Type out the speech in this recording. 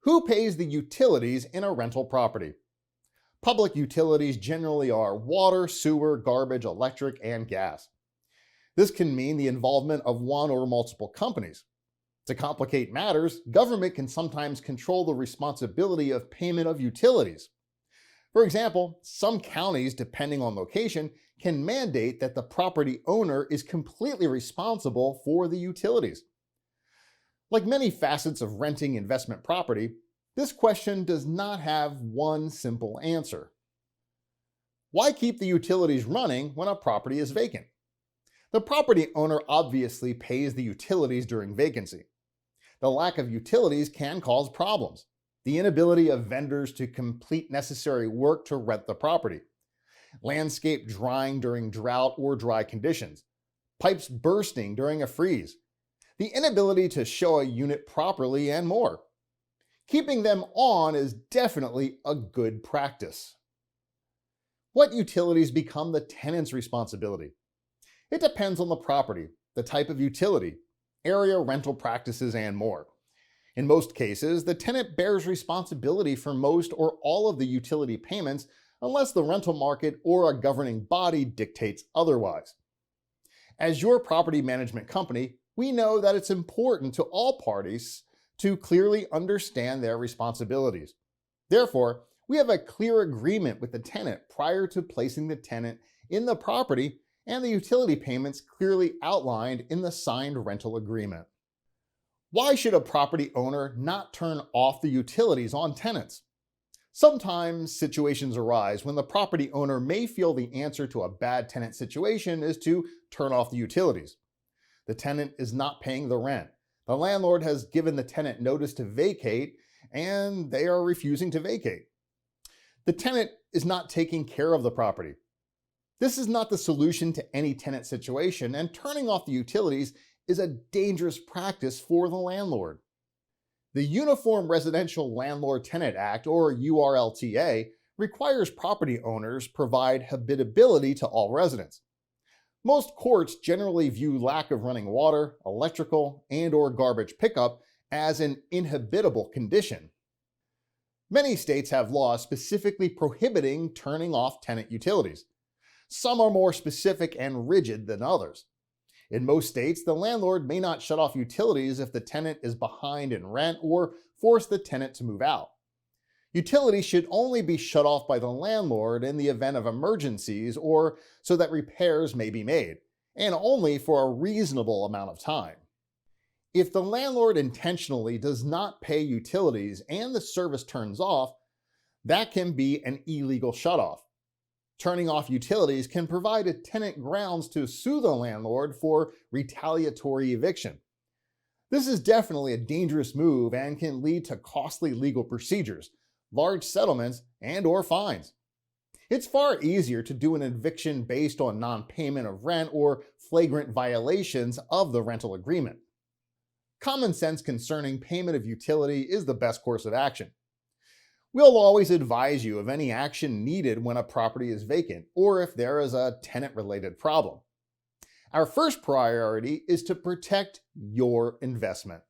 Who pays the utilities in a rental property? Public utilities generally are water, sewer, garbage, electric, and gas. This can mean the involvement of one or multiple companies. To complicate matters, government can sometimes control the responsibility of payment of utilities. For example, some counties, depending on location, can mandate that the property owner is completely responsible for the utilities. Like many facets of renting investment property, this question does not have one simple answer. Why keep the utilities running when a property is vacant? The property owner obviously pays the utilities during vacancy. The lack of utilities can cause problems. The inability of vendors to complete necessary work to rent the property, landscape drying during drought or dry conditions, pipes bursting during a freeze, the inability to show a unit properly, and more. Keeping them on is definitely a good practice. What utilities become the tenant's responsibility? It depends on the property, the type of utility, area rental practices, and more. In most cases, the tenant bears responsibility for most or all of the utility payments unless the rental market or a governing body dictates otherwise. As your property management company, we know that it's important to all parties to clearly understand their responsibilities. Therefore, we have a clear agreement with the tenant prior to placing the tenant in the property and the utility payments clearly outlined in the signed rental agreement. Why should a property owner not turn off the utilities on tenants? Sometimes situations arise when the property owner may feel the answer to a bad tenant situation is to turn off the utilities. The tenant is not paying the rent. The landlord has given the tenant notice to vacate, and they are refusing to vacate. The tenant is not taking care of the property. This is not the solution to any tenant situation, and turning off the utilities is a dangerous practice for the landlord. The Uniform Residential Landlord-Tenant Act, or URLTA, requires property owners provide habitability to all residents. Most courts generally view lack of running water, electrical, and/or garbage pickup as an inhabitable condition. Many states have laws specifically prohibiting turning off tenant utilities. Some are more specific and rigid than others. In most states, the landlord may not shut off utilities if the tenant is behind in rent or force the tenant to move out. Utilities should only be shut off by the landlord in the event of emergencies or so that repairs may be made, and only for a reasonable amount of time. If the landlord intentionally does not pay utilities and the service turns off, that can be an illegal shutoff. Turning off utilities can provide a tenant grounds to sue the landlord for retaliatory eviction. This is definitely a dangerous move and can lead to costly legal procedures, large settlements, and/or fines. It's far easier to do an eviction based on non-payment of rent or flagrant violations of the rental agreement. Common sense concerning payment of utility is the best course of action. We'll always advise you of any action needed when a property is vacant or if there is a tenant-related problem. Our first priority is to protect your investment.